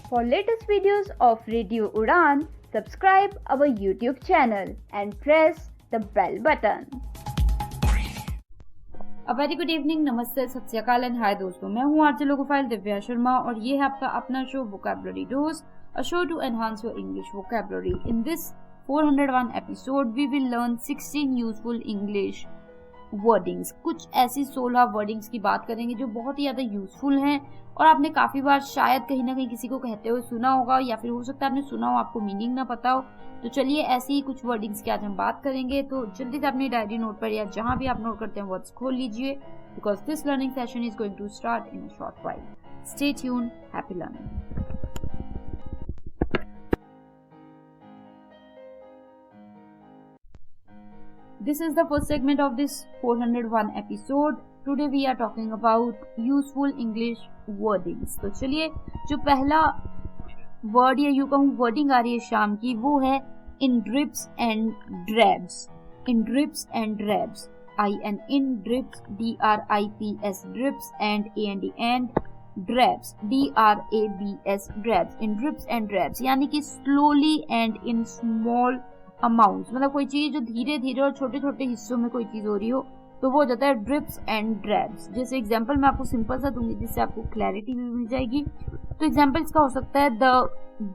For latest videos of Radio Udan, subscribe our YouTube channel and press the bell button. A very good evening, नमस्ते, सत श्री अकाल and hi दोस्तों, मैं हूँ RJ logophile Divya Sharma और ये है आपका अपना show vocabulary dose, a show to enhance your English vocabulary. In this 401 episode, we will learn 16 useful English wordings. कुछ ऐसी 16 wordings की बात करेंगे जो बहुत ही ज़्यादा यूजफुल हैं और आपने काफ़ी बार शायद कहीं ना कहीं किसी को कहते हुए सुना होगा या फिर हो सकता है आपने सुना हो, आपको मीनिंग ना पता हो. तो चलिए ऐसी ही कुछ वर्डिंग्स की आज हम बात करेंगे. तो जल्दी से अपनी डायरी नोट पर या जहाँ भी आप नोट करते हैं वर्ड्स खोल लीजिए, because this learning session is going to start in a short while. Stay tuned, happy learning. This is the first segment of this 401 episode. Today we are talking about useful English wordings. तो चलिए जो पहला word या यूं कहूँ wording आ रही है शाम की, वो है in drips and drabs. In drips and drabs. in drips, drips, drips and and drabs, drabs, drabs. In drips and drabs यानी कि slowly and in small amount, मतलब कोई चीज जो धीरे धीरे और छोटे छोटे हिस्सों में कोई चीज हो रही हो तो वो हो जाता है ड्रिप्स एंड ड्रैब्स. जैसे एग्जांपल मैं आपको सिंपल सा दूंगी जिससे आपको क्लैरिटी भी मिल जाएगी. तो एग्जांपल इसका हो सकता है the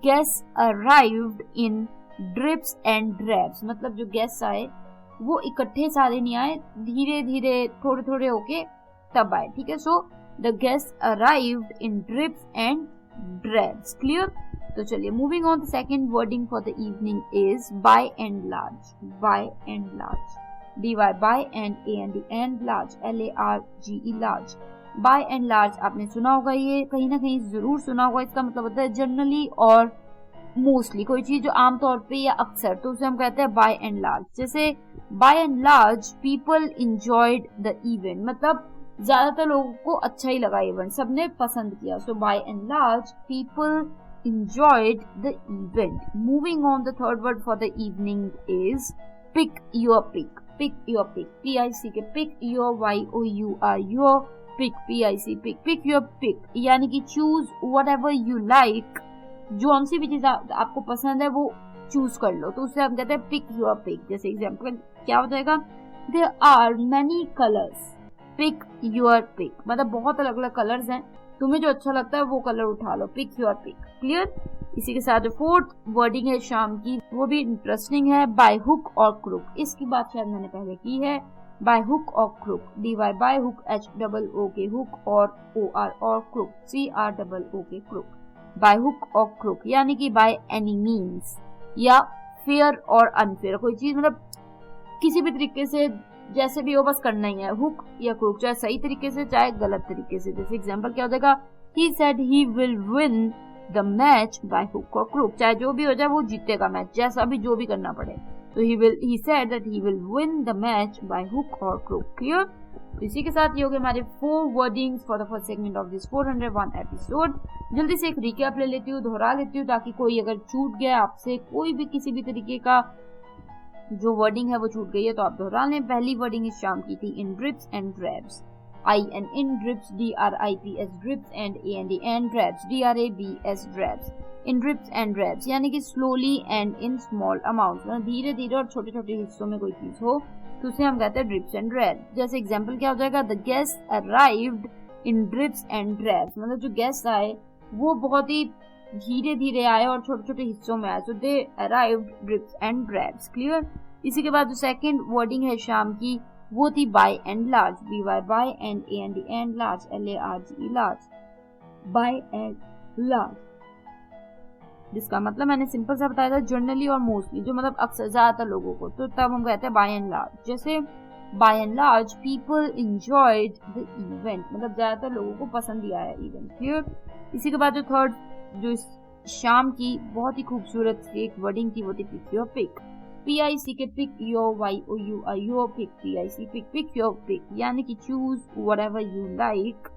guest arrived in drips and drabs, मतलब जो गेस्ट आए वो इकट्ठे सारे नहीं आए, धीरे धीरे थोड़े थोड़े होके तब आए. ठीक है, so the guest arrived in drips and drabs. Clear. तो चलिए moving on. The second wording for the evening is by and large. By and large, dy by and and large, large, large. By and large आपने सुना होगा, ये कहीं ना कहीं जरूर सुना होगा. इसका मतलब होता है जनरली और मोस्टली, कोई चीज जो आमतौर पे या अक्सर, तो उसे हम कहते हैं बाय एंड लार्ज. जैसे by and large people enjoyed the event, मतलब ज्यादातर लोगों को अच्छा ही लगा इवेंट, सबने पसंद किया. So by and large people enjoyed the event. Moving on, the third word for the evening is pick your pick. Pick your pick, pick, pick your your pick, pick, pick your pick यानी कि choose whatever you like. जो सी भी चीज आपको पसंद है वो choose कर लो, तो उससे हम कहते हैं pick your pick. जैसे एग्जाम्पल क्या हो जाएगा, there are many colors, pick your pick, मतलब बहुत अलग अलग कलर्स हैं, तुम्हें जो अच्छा लगता है वो कलर उठा लो. Pick your pick. क्लियर. इसी के साथ फोर्थ वर्डिंग है शाम की, वो भी इंटरेस्टिंग है, बाय हुक और क्रुक. इसकी बात शायद मैंने पहले की है. बाय हुक और crook, dy by hook, HOOK hook और OR और crook, CROOK crook. By hook और क्रुक यानी कि बाय एनी मीन्स या फेयर और अनफेयर, कोई चीज मतलब किसी भी तरीके से जैसे भी हो बस करना ही है. हुक या क्रूक, चाहे सही तरीके से चाहे गलत तरीके से. जैसे एग्जांपल क्या हो जाएगा, he said he will win the match by hook or crook, चाहे जो भी हो जाए वो जीतेगा मैच, जैसा भी जो भी करना पड़े. तो he said that he will win the match by hook or crook. Clear. तो इसी के साथ ये हो गए हमारे 4 wordings for the first segment of this 401 episode. जल्दी से एक रिकैप ले लेती हूँ, दोहरा लेती हूँ, ताकि कोई अगर छूट गया आपसे कोई भी किसी भी तरीके का जो वर्डिंग है वो छूट गई है तो आप दोहरा लें. पहली वर्डिंग इस शाम की थी in drips and drabs. in drips, drips, drips and drabs, drabs, drabs. in drips and drabs यानी कि slowly and in small amounts, मतलब धीरे धीरे और छोटे छोटे हिस्सों में कोई चीज हो तो उसे हम कहते हैं drips and drabs. जैसे एग्जाम्पल क्या हो जाएगा, the guests arrived in drips and drabs, मतलब जो गेस्ट आए वो बहुत ही धीरे धीरे आए और छोटे छोटे हिस्सों में आए, so they arrived drips and drabs. Clear. इसी के बाद जो सेकंड वर्डिंग है शाम की वो थी by and large, by by and large, large, large. By and large जिसका मतलब मैंने सिंपल सा बताया था, जनरली और मोस्टली, जो मतलब अक्सर ज्यादातर लोगों को, तो तब हम कहते हैं बाय एंड लार्ज. जैसे by and large people enjoyed the event, मतलब ज्यादातर लोगों को पसंद ही आया इवेंट. क्लियर. इसी के बाद जो थर्ड जो शाम की बहुत ही खूबसूरत एक वर्डिंग थी वो थी pick your pick. PIC pick your your pick, PIC pick your pick यानी कि चूज व्हाटएवर यू लाइक,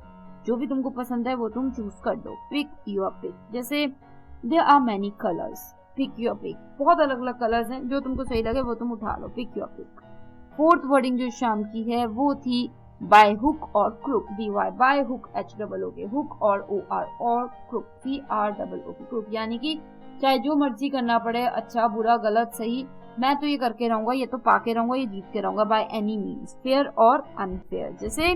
जो भी तुमको पसंद है वो तुम चूज कर दो. Pick your pick. जैसे there are many colours, pick your pick, बहुत अलग अलग कलर्स हैं, जो तुमको सही लगे वो तुम उठा लो. Pick your pick. Fourth wording जो शाम की है वो थी बाय हुक और crook, BY by hook, HOOK hook और OR और क्रुक, CROOK क्रुक, यानी कि चाहे जो मर्जी करना पड़े, अच्छा बुरा गलत सही, मैं तो ये करके रहूंगा, ये तो पाके रहूंगा, ये जीत के रहूंगा, बाय एनी मीन्स, फेयर और अनफेयर। जैसे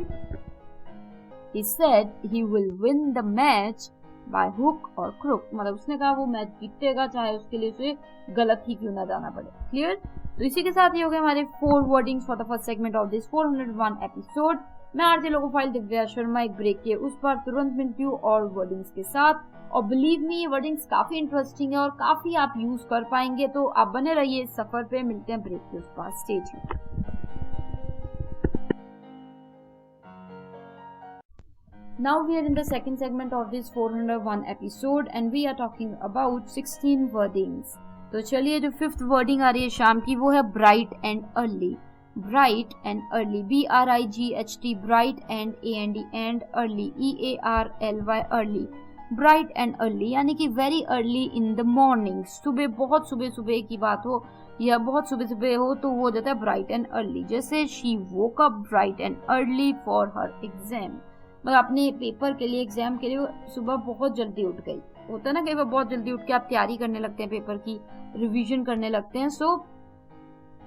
he said he will win the match by hook or crook, मतलब उसने कहा वो मैच जीतेगा चाहे उसके लिए उसे गलत ही क्यों ना जाना पड़े। क्लियर? तो इसी के साथ ये हो गए हमारे 4 wordings for the first segment of this 401 episode. मैं आरजे लोकोफाइल दिव्या शर्मा एक ब्रेक के उस पर तुरंत मिलती हूँ और वर्डिंग्स के साथ। और बिलीव मी, ये वर्डिंग्स काफी इंटरेस्टिंग है और काफी आप यूज कर पाएंगे, तो आप बने रहिए इस सफर पे। मिलते हैं ब्रेक के उस पर। Stay tuned. Now we are in the second segment of this 401 episode and we are talking about 16 wordings. तो चलिए, जो 5th wording आ रही है शाम की वो है bright and early. Bright and early, BRIGHT, bright and AND and early, EARLY early. Bright and early यानी कि very early in the morning, सुबह, बहुत सुबह सुबह की बात हो या बहुत सुबह सुबह हो तो वो हो जाता है bright and early। जैसे she woke up bright and early for her exam, मतलब अपने पेपर के लिए, एग्जाम के लिए सुबह बहुत जल्दी उठ गई। होता है ना कई बार बहुत जल्दी उठ के आप तैयारी करने लगते हैं, पेपर की रिवीजन करने लगते हैं। सो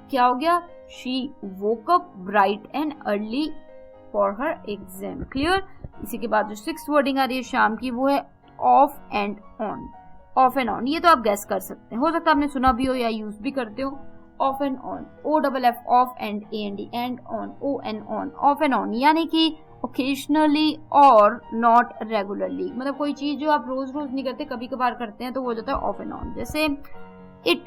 क्या हो गया? She woke up bright and early for her exam. Clear? इसी के बाद जो 6th वर्डिंग आ रही है शाम की वो है of and on. Off and on, ये तो आप गेस कर सकते हैं, हो सकता है आपने सुना भी हो या यूज भी करते हो। Of and on, OFF off and AND and on, ON of and on, यानी कि ओकेजनली और नॉट रेगुलरली, मतलब कोई चीज जो आप रोज रोज नहीं करते, कभी कभार करते हैं, तो वो हो जाता है ऑफ एंड ऑन। जैसे it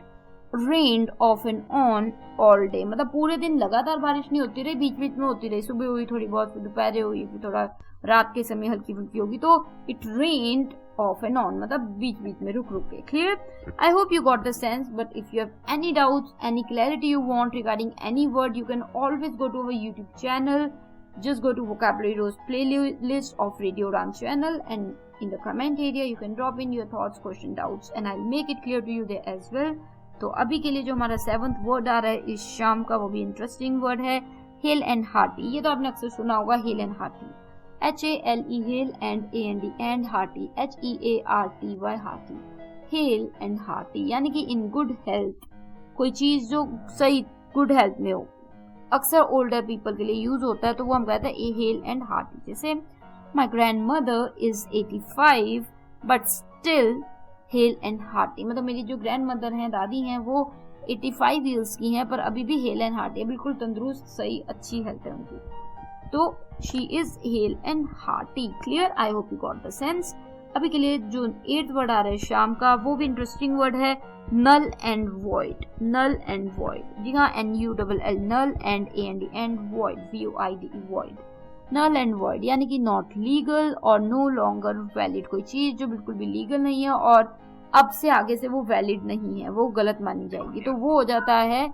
rained off and on all day, मतलब पूरे दिन लगातार बारिश नहीं होती रही, बीच बीच में होती रही, सुबह हुई थोड़ी बहुत, फिर दोपहर हुई, फिर थोड़ा रात के समय हल्की फुल्की होगी, तो it rained off and on, मतलब बीच बीच में रुक रुक के। Clear? I hope you got the sense, but if you have any doubts, any clarity you want regarding any word, you can always go to our YouTube channel. Just go to Vocabulary Rose playlist of Radio Udan channel, and in the comment area you can drop in your thoughts, question, doubts, and I'll make it clear to you there as well. तो अभी के लिए जो हमारा 7th word आ रहा है इस शाम का, वो भी इंटरेस्टिंग वर्ड है, हेल एंड हार्टी। ये तो आपने अक्सर सुना होगा, hello and hearty, HALE hale and AND and hearty, HEARTY hearty. Hale and hearty यानी कि इन गुड हेल्थ, कोई चीज जो सही गुड हेल्थ में हो, अक्सर ओल्डर पीपल के लिए यूज होता है, तो वो हम कहते हैं ए हेल एंड हार्टी। जैसे my grandmother is 85 but still hale and hearty, मतलब मेरी जो ग्रैंड मदर हैं, दादी हैं, वो 85 ईयर्स की हैं पर अभी भी हेल एंड हार्टी है, बिल्कुल तंदुरुस्त, सही, अच्छी हेल्थ है उनकी, तो she is hello and hearty. Clear? I hope you got the sense. अभी के लिए जो 8th वर्ड आ रहा है शाम का, वो भी इंटरेस्टिंग वर्ड है, null and void. Null and void, जी हाँ, NULL, null and AND and void, VOID, void. Null and void यानी कि not legal और no longer valid, कोई चीज जो बिल्कुल भी लीगल नहीं है और अब से आगे से वो वैलिड नहीं है, वो गलत मानी जाएगी, तो वो हो जाता है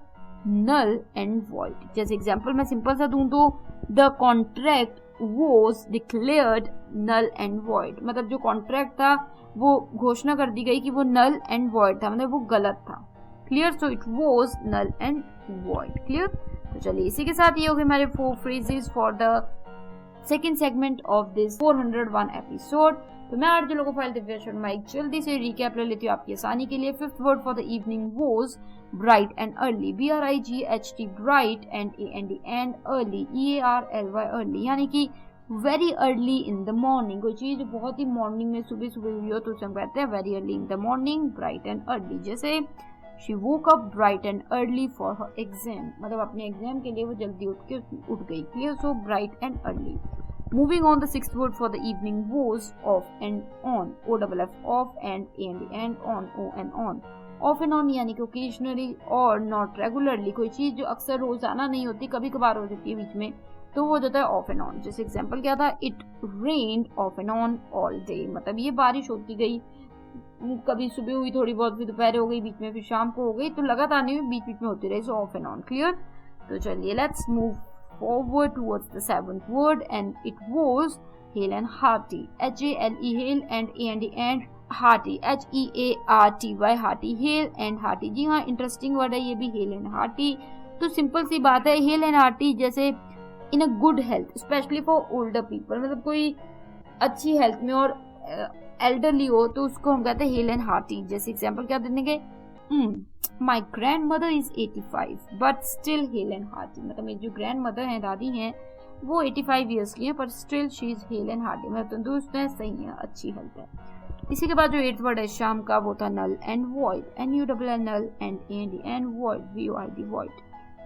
null and void। जैसे एग्जाम्पल मैं सिंपल सा दूं तो the contract was declared null and void, मतलब जो कॉन्ट्रैक्ट था वो घोषणा कर दी गई कि वो null and void था, मतलब वो गलत था। Clear? So it was null and void। Clear? तो चलिए, इसी के साथ ये हो गए हमारे 4 phrases for the second segment of this 401 episode. तो मैं आरजे लोकोफाइल दिव्या शर्मा एक जल्दी से रिकैप ले लेती हूँ आपकी आसानी के लिए। 5th word for the evening was bright and early, BRIGHT, bright and AND and early, EARLY early, यानी कि very early in the morning, कोई चीज बहुत ही मॉर्निंग में सुबह सुबह हुई हो तो उसे हम कहते हैं very early in the morning, bright and early. जैसे she woke up bright and early for her exam, मतलब अपने एग्जाम के लिए वो जल्दी उठ गई। Clear? So bright and early. Moving on, the 6th word for the evening was off and on, OFF off and AND and on, ON on. Off and on यानी कि ओकेजनली और नॉट रेगुलरली, कोई चीज जो अक्सर रोजाना नहीं होती, कभी कभार हो जाती है बीच में, तो वो जाता है ऑफ एंड ऑन। जैसे एग्जांपल क्या था, it rained off and on all day, मतलब ये बारिश होती गई, कभी सुबह हुई थोड़ी बहुत, फिर दोपहर हो गई, बीच में फिर शाम को हो गई, तो लगातार नहीं, बीच बीच में होती रही, so off and on. Clear? तो चलिए, let's move forward towards the 7th word and it was hale and hearty, HALE hale and AND and hearty, HEARTY hearty, hale and hearty. जी हाँ, इंटरेस्टिंग वर्ड है ये भी, hale and hearty. तो simple सी बात है, हेल एंड हार्टी जैसे in a good health specially for older people, मतलब कोई अच्छी हेल्थ में और एल्डरली हो तो उसको हम कहते हैं हेल एंड हार्टी। जैसे एग्जांपल क्या देंगे, my grand mother is 85 but still hale and hearty, मतलब मेरी जो ग्रैंड मदर हैं, दादी हैं, वो 85 ईयर्स की हैं पर still she is hello and hearty, मतलब तंदुरुस्त है, सही है, अच्छी हेल्थ है। इसी के बाद जो 8th वर्ड है शाम का वो था null and void, NULL null and AND and void VOID void.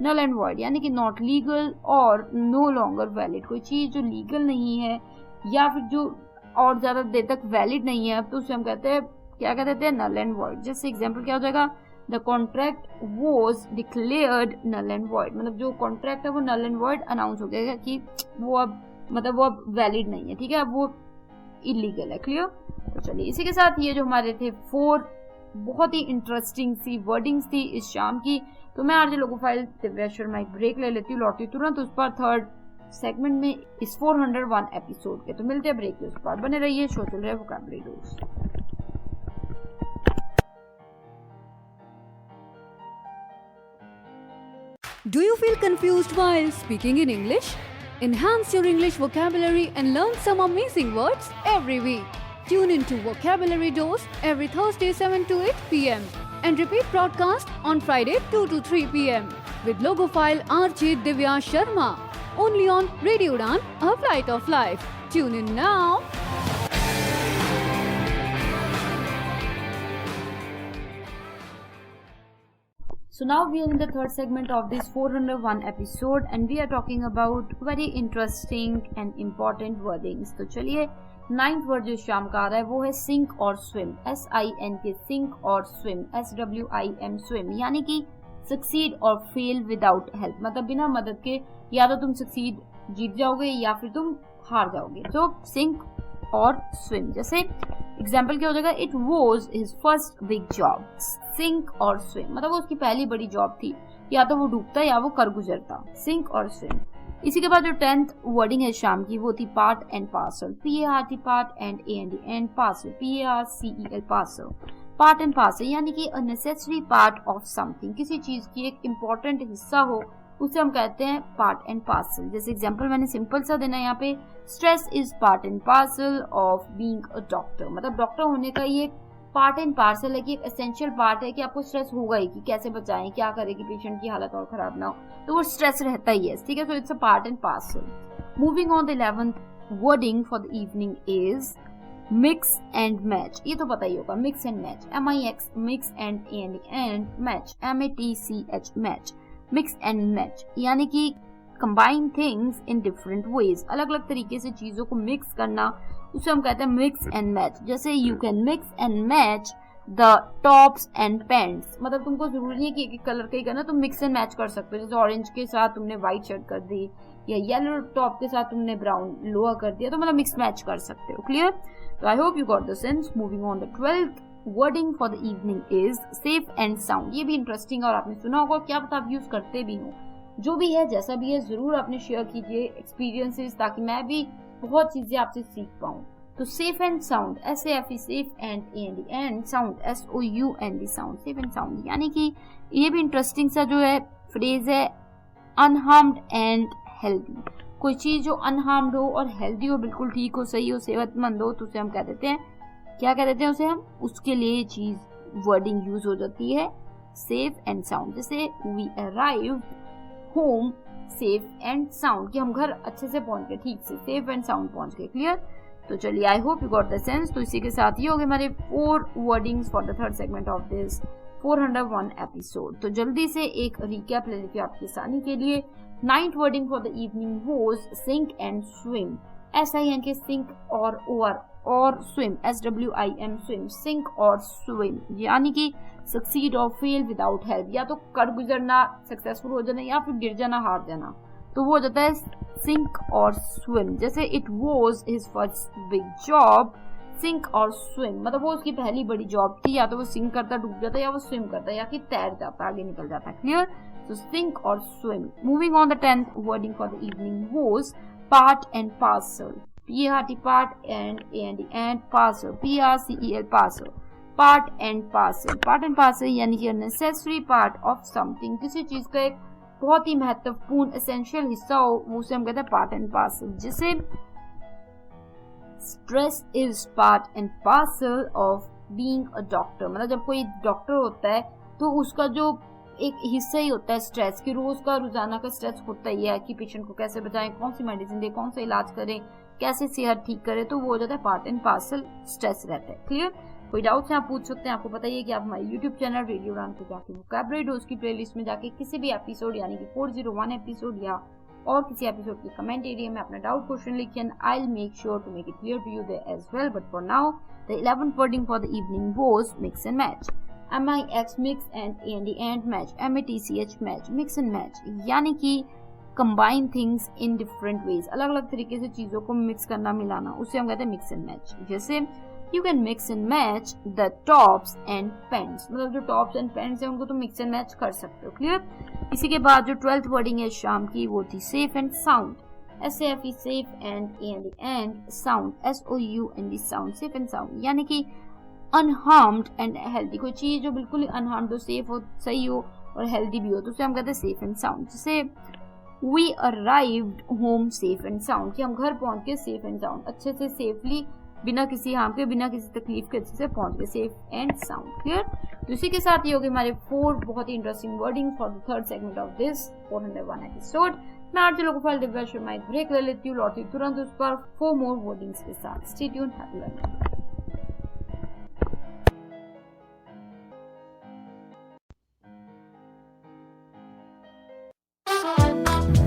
Null and void यानी कि नॉट लीगल और नो लॉन्गर वैलिड, कोई चीज जो लीगल नहीं है या फिर जो और ज्यादा देर तक वैलिड नहीं है तो उसे हम कहते हैं, क्या कहते हैं, नल एंड वॉइड। जैसे एग्जांपल क्या हो जाएगा, the contract was declared null and void, मतलब जो कॉन्ट्रैक्ट है वो नल एंड वॉइड अनाउंस हो गया कि वो अब मतलब वो अब वैलिड नहीं है, ठीक है, अब वो इलीगल है। क्लियर? तो चलिए इसी के साथ ये जो हमारे थे 4 बहुत ही इंटरेस्टिंग सी वर्डिंग्स थी इस शाम की। तो मैं आरजे लोगोफाइल दिव्या शर्मा एक ब्रेक ले लेती हूँ, लौटती तुरंत उस पर 3rd सेगमेंट में इस 401 एपिसोड के। तो मिलते हैं ब्रेक के उस पर, बने रहिए, शो चल रहा है vocabulary dose. Do you feel confused while speaking in English? Enhance your English vocabulary and learn some amazing words every week. Tune into Vocabulary Dose every Thursday 7 to 8 p.m. and repeat broadcast on Friday 2 to 3 p.m. with logophile RJ Divya Sharma. Only on Radio Udan, a flight of life. Tune in now. So now we are in the 3rd segment of this 401 episode and we are talking about very interesting and important wordings. तो चलिए 9th word जो शाम का आ रहा है वो है sink और स्विम, SINK, सिंक और स्विम, SWIM, स्विम, यानी कि सक्सीड और फेल विदाउट हेल्प, मतलब बिना मदद के या तो तुम सक्सीड जीत जाओगे या फिर तुम हार जाओगे। तो सिंक और स्विम, जैसे एग्जाम्पल क्या हो जाएगा, it was his first big job, sink और स्विम, मतलब वो उसकी पहली बड़ी जॉब थी, या तो वो डूबता या वो कर गुजरता, सिंक और स्विम। इसी के बाद जो 10th वर्डिंग है शाम की वो थी part and parcel, PART part and AND and parcel, PARCEL parcel. Part and parcel यानी कि a necessary part of something, किसी चीज की एक इम्पोर्टेंट हिस्सा हो उसे हम कहते हैं पार्ट एंड पार्सल। जैसे एग्जांपल मैंने सिंपल सा देना है यहाँ पे, stress is part and parcel of being a doctor, मतलब डॉक्टर होने का ये पार्ट एंड पार्सल है कि एक एसेंशियल पार्ट है कि आपको स्ट्रेस होगा ही, कि कैसे बचाएं, क्या करें कि पेशेंट की हालत और खराब ना हो, तो वो स्ट्रेस रहता ही है, ठीक है। So it's a part and parcel. Moving on, the 11th wording for the evening is mix and match, ये तो पता ही होगा, mix and match, MIX, mix and match, MATCH, match, mix and match यानी कि combine things in different ways, अलग अलग तरीके से चीजों को मिक्स करना, उसे हम कहते हैं मिक्स एंड मैच। जैसे you can mix and match the tops and pants, मतलब तुमको जरूरी नहीं है कि एक कलर का ही करना, तुम मिक्स एंड मैच कर सकते हो। जैसे ऑरेंज के साथ तुमने व्हाइट शर्ट कर दी या येलो टॉप के साथ तुमने ब्राउन लोअर कर दिया, तो मतलब मिक्स मैच कर सकते हो। क्लियर? तो आई hope you got the sense. Moving on, the 12th wording for the evening is safe and sound, ये भी इंटरेस्टिंग और आपने सुना होगा, क्या पता आप यूज करते भी हो। जो भी है जैसा भी है जरूर आपने शेयर कीजिए एक्सपीरियंसेस, ताकि मैं भी बहुत चीजें आपसे सीख पाऊं। तो safe and sound, SAFE, safe and AND and sound, SOUND, sound, safe and sound, यानी कि ये भी इंटरेस्टिंग सा जो है फ्रेज है, अनहार्म्ड एंड हेल्दी, कोई चीज जो अनहार्म्ड हो और हेल्दी हो, बिल्कुल ठीक हो, सही हो, सेहतमंद हो, तो उसे हम कह देते हैं, क्या कह देते हैं उसे हम, उसके लिए चीज वर्डिंग यूज हो जाती है सेफ एंड साउंड। जैसे we arrived home safe and sound, कि हम घर अच्छे से पहुंच गए, ठीक से, सेफ एंड साउंड पहुंच गए। क्लियर? तो चलिए आई hope you got the sense. तो इसी के साथ ये हो गए हमारे 4 wordings for the 3rd segment of this 401 episode. तो जल्दी से एक रिकैप ले लेते हैं आपकी आसानी के लिए। 9th wording for the evening was sink and swim, SINK, sink और स्विम, SWIM, स्विम, सिंक और स्विम, यानी कि सक्सीड और फेल विदाउट हेल्प, या तो कर गुजरना, सक्सेसफुल हो जाना, या फिर गिर जाना, हार जाना, तो वो हो जाता है सिंक और स्विम। जैसे it was his first big job, sink और स्विम, मतलब वो उसकी पहली बड़ी जॉब थी, या तो वो सिंक करता डूब जाता, या वो स्विम करता, या कि तैर जाता, आगे निकल जाता। क्लियर? तो सिंक और swim. Moving on, the 10th wording for the evening was part and parcel, PART part and AND and parcel, PRCEL parcel, part and parcel. Part and parcel यानी कि नेसेसरी पार्ट ऑफ समथिंग, किसी चीज का एक बहुत ही महत्वपूर्ण essential हिस्सा हो, वो उसे हम कहते हैं पार्ट एंड पार्सल। जैसे stress is part and parcel of being a doctor, मतलब जब कोई डॉक्टर होता है तो उसका जो एक हिस्सा ही होता है स्ट्रेस, कि रोज का रोजाना का स्ट्रेस होता ही है कि पेशेंट को कैसे बचाएं, कौन सी मेडिसिन दे, कौन सा इलाज करें, कैसे सेहत ठीक करें, तो वो हो जाता है पार्ट एंड पार्सल, स्ट्रेस रहता है। क्लियर? कोई डाउट्स है आप पूछ सकते हैं। आपको पता ही है कि आप हमारे YouTube चैनल रेडियो उड़ान पे जाके वोकैबुलरी डोज की प्लेलिस्ट में जाके किसी भी एपिसोड यानी कि 401 एपिसोड या और किसी एपिसोड के कमेंट एरिया में अपना डाउट क्वेश्चन लिखिए and I will make sure to make it clear to you there as well. But for now the 11th wording for the evening was mix and match. MIX mix and AND and match, MATCH match, mix and match यानी कि combine things in different ways, अलग अलग तरीके से चीजों को mix करना, मिलाना, उसे हम कहते हैं मिक्स एंड मैच। जैसे you can mix and match the tops and pants, मतलब जो टॉप्स एंड पैंट्स है उनको तो मिक्स एंड मैच कर सकते हो। क्लियर? इसी के बाद जो 12th वर्डिंग है शाम की वो थी safe and sound, SAFE safe and sound, SOUND sound, safe and sound यानी कि अनहार्म्ड एंड हेल्दी, कोई चीज जो बिल्कुल ही अनहार्म्ड हो, सेफ हो, सही हो और हेल्दी भी हो, तो उसे हम कहते हैं सेफ एंड साउंड। जैसे we arrived home safe and sound, कि हम घर पहुंच के सेफ एंड साउंड, अच्छे से सेफली, बिना किसी हार्म के, बिना किसी तकलीफ के अच्छे से पहुंच गए, सेफ एंड साउंड। क्लियर? तो इसी के साथ ये हो गए हमारे 4 बहुत ही interesting wording for the 3rd segment of this 401 episode. मैं आज लोगों को दिव्या शर्मा एक ब्रेक ले लेती हूँ, लौटती तुरंत उस पर 4 मोर वर्डिंग्स के साथ। Stay tuned, happy learning.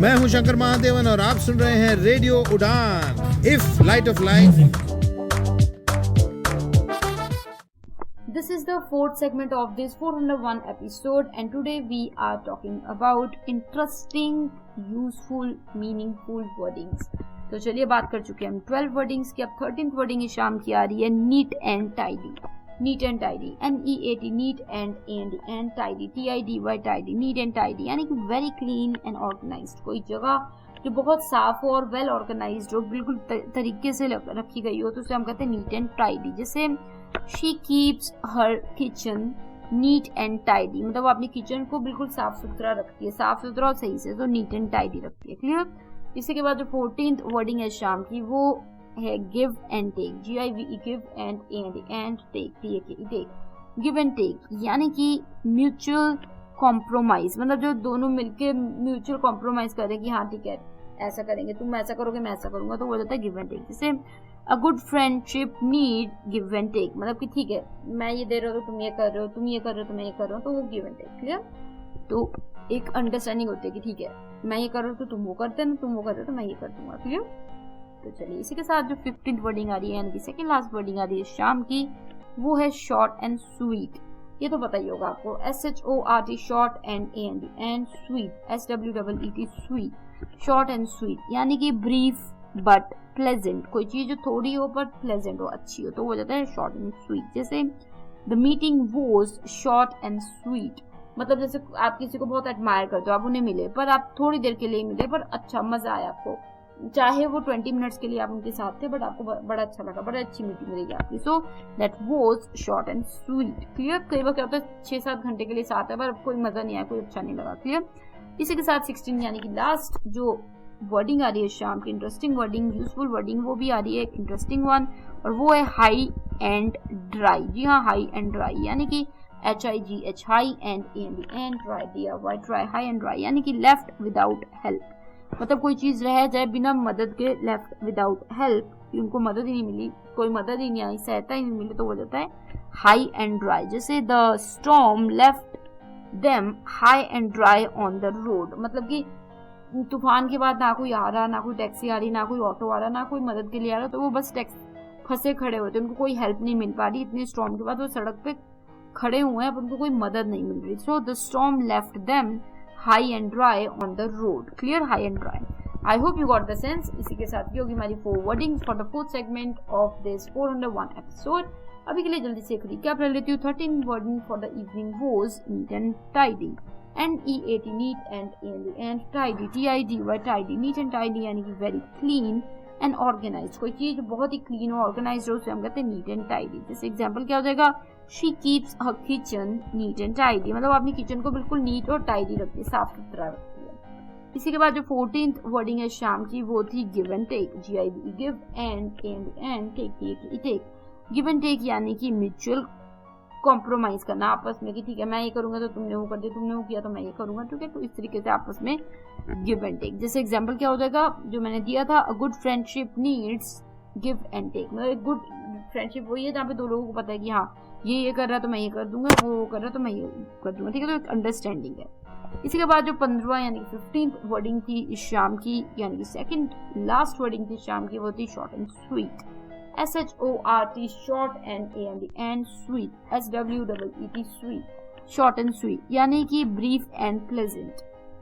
मैं हूं शंकर महादेवन और आप सुन रहे हैं रेडियो उड़ान, if light of life. This is the 4th segment of this 401 episode and today we are talking about interesting, useful, meaningful wordings. तो चलिए बात कर चुके हैं हम 12 वर्डिंग्स की। अब 13th वर्डिंग इस शाम की आ रही है neat and tidy. Neat and tidy, NEAT, neat and tidy, TIDY tidy, neat and tidy यानी कि वेरी क्लीन एंड ऑर्गेनाइज्ड, कोई जगह जो बहुत साफ हो और वेल ऑर्गेनाइज्ड हो, बिल्कुल तरीके से रखी गई हो, तो उसे हम कहते हैं नीट एंड टाइडी। जैसे she keeps her kitchen neat and tidy, मतलब वो अपनी किचन को बिल्कुल साफ सुथरा रखती है, साफ सुथरा और सही से, तो नीट एंड टाइडी रखती है। क्लियर? इसी के बाद जो 14th वर्डिंग है शाम की वो है give and take, GIVE, give and take, take, give and take यानी कि म्यूचुअल कॉम्प्रोमाइज, मतलब जो दोनों मिलके म्यूचुअल कॉम्प्रोमाइज करें कि हाँ ठीक है ऐसा करेंगे, तुम ऐसा करोगे मैं ऐसा करूंगा, तो वो जाता है गिव एंड टेक। जैसे a good friendship need give and take, मतलब कि ठीक है मैं ये दे रहा हूँ तो तुम ये कर रहे हो, तुम ये कर रहे हो तो मैं ये कर रहा हूँ, तो वो गिव एंड टेक। क्लियर? तो एक अंडरस्टैंडिंग होती है कि ठीक है मैं ये कर रहा हूँ तो तुम वो करते हो, तुम वो कर रहे हो तो मैं ये कर दूंगा। क्लियर? तो चलिए इसी के साथ जो 15th वर्डिंग आ रही है यानी कि सेकंड लास्ट वर्डिंग आ रही है शाम की वो है शॉर्ट एंड स्वीट। ये तो पता ही होगा आपको, SHORT short and sweet, SWEET sweet, short and sweet यानी कि ब्रीफ बट प्लेजेंट, कोई चीज जो थोड़ी हो पर प्लेजेंट हो, अच्छी हो, तो वो जाता है शॉर्ट एंड स्वीट। जैसे the meeting was short and sweet, मतलब जैसे आप किसी को बहुत एडमायर करते हो, आप उन्हें मिले पर आप थोड़ी देर के लिए मिले पर अच्छा मजा आया आपको, चाहे वो 20 मिनट्स के लिए आप उनके साथ थे बट आपको बड़ा अच्छा लगा, बड़ा अच्छी मीटिंग रहेगी आपकी। So that was short and sweet. Clear? कई बार क्या होता है 6-7 घंटे के लिए साथ है पर कोई मजा नहीं आया, कोई अच्छा नहीं लगा। क्लियर? इसी के साथ 16 यानी कि लास्ट जो वर्डिंग आ रही है शाम की, इंटरेस्टिंग वर्डिंग, यूजफुल वर्डिंग, वो भी आ रही है एक इंटरेस्टिंग वन, और वो है हाई एंड ड्राई। जी हाँ, हाई एंड ड्राई यानी कि HIGH, high and dry, DRY, dry, high and dry यानी कि लेफ्ट विदाउट हेल्प, मतलब कोई चीज रह जाए बिना मदद के, लेफ्ट विदाउट हेल्प, उनको मदद ही नहीं मिली, कोई मदद ही नहीं आई, सहायता ही नहीं मिली, तो वो जाता है हाई एंड ड्राई। जैसे the storm left them high and dry on the road, मतलब कि तूफान के बाद ना कोई आ रहा, ना कोई टैक्सी आ रही, ना कोई ऑटो आ रहा, ना कोई मदद के लिए आ रहा, तो वो बस फंसे खड़े होते, उनको कोई हेल्प नहीं मिल पा रही, इतनी स्टॉर्म के बाद वो सड़क पे खड़े हुए हैं पर उनको कोई मदद नहीं मिल रही। So the storm left them high and dry on the road. Clear? High and dry. I hope you got the sense. इसी के साथ ये होगी हमारी 4 wordings for the 4th segment of this 401 episode. अभी के लिए जल्दी से एक रिकैप ले लेती हूँ। 13 wording for the evening was neat and tidy, NEAT neat and tidy, TIDY tidy, neat and tidy यानी कि वेरी क्लीन एंड ऑर्गेनाइज, कोई चीज बहुत ही क्लीन और ऑर्गेनाइज हो उसे हम कहते हैं नीट एंड टाइडी। जैसे एग्जांपल क्या हो जाएगा, she keeps her kitchen neat and tidy, मतलब अपनी किचन को बिल्कुल नीट और टाइडी रखती है, साफ सुथरा रखती है। इसी के बाद जो 14th वर्डिंग है शाम की वो थी give and take, GIV, give and take. Give and take यानी कि म्यूचुअल कॉम्प्रोमाइज करना आपस में कि ठीक है मैं ये करूंगा तो तुमने वो कर दिया, तुमने वो किया तो मैं ये करूंगा, ठीक है। तो इस तरीके से आपस में गिव एंड टेक। जैसे एग्जांपल क्या हो जाएगा जो मैंने दिया था, a good friendship needs give and take. मतलब एक गुड फ्रेंडशिप वही है जहाँ पे दो लोगों को पता है कि हाँ ये कर रहा है तो मैं ये कर दूंगा, वो कर रहा है तो मैं ये कर दूंगा, ठीक है। तो एक अंडरस्टैंडिंग है। इसी के बाद जो 15वां यानी कि 15th वर्डिंग थी इस शाम की, यानी कि सेकंड लास्ट वर्डिंग थी शाम की, वो थी short and sweet. SHORT, short and and sweet, SWEET, sweet, short and sweet यानी कि ब्रीफ एंड प्लेजेंट।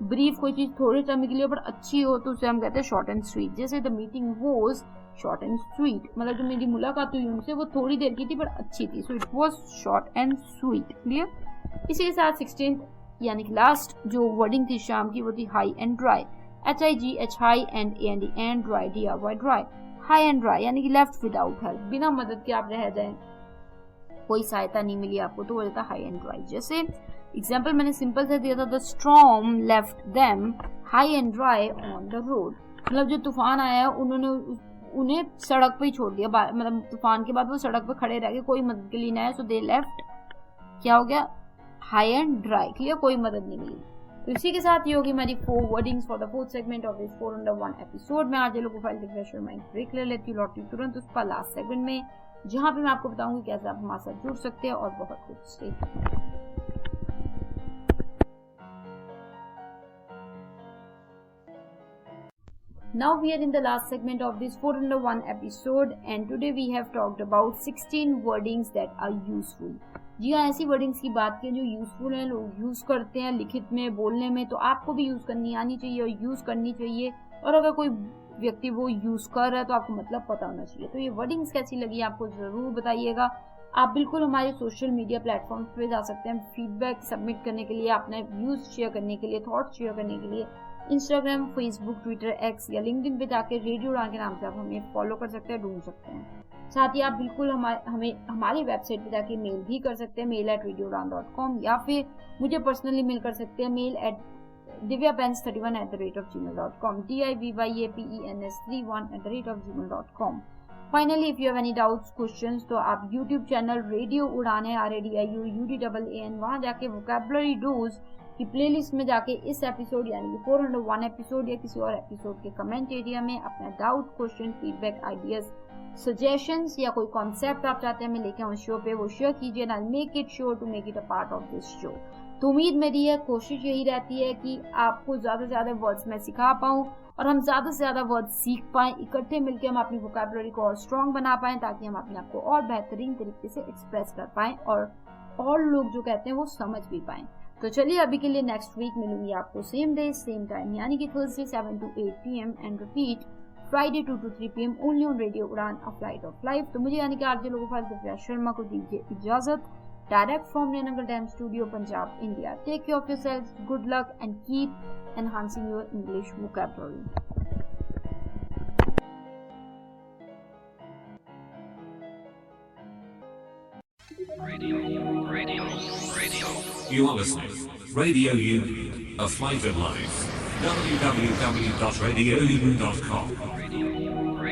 ब्रीफ कोई चीज थोड़े समय के लिए पर अच्छी हो तो उसे हम कहते हैं शॉर्ट एंड स्वीट। जैसे the meeting was short and sweet, मतलब जो मेरी मुलाकात हुई उनसे वो थोड़ी देर की थी पर अच्छी थी, so it was short and sweet. Clear. इसी के साथ 16th यानी कि लास्ट जो वर्डिंग थी शाम की वो थी high and dry, HIGH, high and dry, DRY, dry. High and dry यानी कि लेफ्ट विदाउट हेल्प, बिना मदद के आप रह जाएं, कोई सहायता नहीं मिली आपको, तो वो रहता हाई एंड ड्राई। जैसे एग्जाम्पल मैंने सिंपल से दिया था, the storm left them high and dry on the road. मतलब जो तूफान आया उन्होंने उन्हें सड़क पे ही छोड़ दिया, मतलब तूफान के बाद वो सड़क पे खड़े रह गए, कोई मदद के लिए नहीं आया, सो दे लेफ्ट, क्या हो गया, हाई एंड ड्राई। क्लियर, कोई मदद नहीं मिली। तो इसी के साथ ये होगी हमारी 4 wordings for the 4th segment of this 401 episode में। आज ये लोग फाइल रिफ्रेशर माइंड ब्रेक ले लेती हूँ, लौटती तुरंत उसका लास्ट सेगमेंट में, जहां पे मैं आपको बताऊंगी कैसे आप हमारे साथ जुड़ सकते हैं और बहुत कुछ। Now we are in the last segment of this 401 episode and today we have talked about 16 wordings that are useful. जी हाँ, ऐसी वर्डिंग्स की बात की जो यूजफुल है, लोग यूज करते हैं लिखित में, बोलने में, तो आपको भी यूज करनी आनी चाहिए और यूज करनी चाहिए। और अगर कोई व्यक्ति वो यूज कर रहा है तो आपको मतलब पता होना चाहिए। तो ये वर्डिंग्स कैसी लगी आपको जरूर बताइएगा। आप बिल्कुल हमारे सोशल मीडिया प्लेटफॉर्म पे जा सकते हैं फीडबैक सबमिट करने के लिए, अपने व्यूज शेयर करने के लिए, थॉट्स शेयर करने के लिए। इंस्टाग्राम, फेसबुक, ट्विटर, एक्स या लिंक्डइन पे जाके रेडियो उड़ान के नाम से आप हमें फॉलो कर सकते हैं, ढूंढ सकते हैं। साथ ही आप बिल्कुल हमें हमारी वेबसाइट पे जाके मेल भी कर सकते हैं, mail@radioudan.com, या फिर मुझे पर्सनली मेल कर सकते हैं, mail@divyapens31@gmail.com, DIVYAPENS31@gmail.com। Finally if you have any doubts, questions, तो आप यूट्यूब चैनल रेडियो उड़ान है, RADIOUDAAN, वहां जाके वोकैबुलरी डोज की प्लेलिस्ट में जाके इस एपिसोड यानी कि 401 एपिसोड या किसी और एपिसोड के कमेंट एरिया में अपना doubt, question, feedback, ideas, suggestions या कोई कॉन्सेप्ट आप चाहते हैं मैं लेके आऊं शो पे, वो शेयर कीजिए and I make it sure to make it a part of this show. तो उम्मीद मेरी है, कोशिश यही रहती है कि आपको ज्यादा से ज्यादा वर्ड्स मैं सिखा पाऊं और हम ज्यादा से ज्यादा वर्ड्स सीख पाएं, इकट्ठे मिलकर हम अपनी वोकैबुलरी को और स्ट्रॉन्ग बना पाएं, ताकि हम अपने आप को और बेहतरीन तरीके से एक्सप्रेस कर पाएं और लोग जो कहते हैं वो समझ भी पाएं। तो चलिए अभी के लिए नेक्स्ट वीक मिलूंगी आपको सेम डे सेम टाइम, यानी कि Thursday 7 to 8 PM and repeat Friday 2 to 3 PM only on radio उड़ान, अ फ्लाइट ऑफ लाइफ। तो मुझे यानी कि आरजे लोगोफाइल दिव्या शर्मा को दीजिए इजाजत, direct from Nainagarh dam studio, Punjab, India. Take care of yourselves, good luck and keep enhancing your English vocabulary. Radio. You are listening. Radio U, a flight of life. www.radioU.com.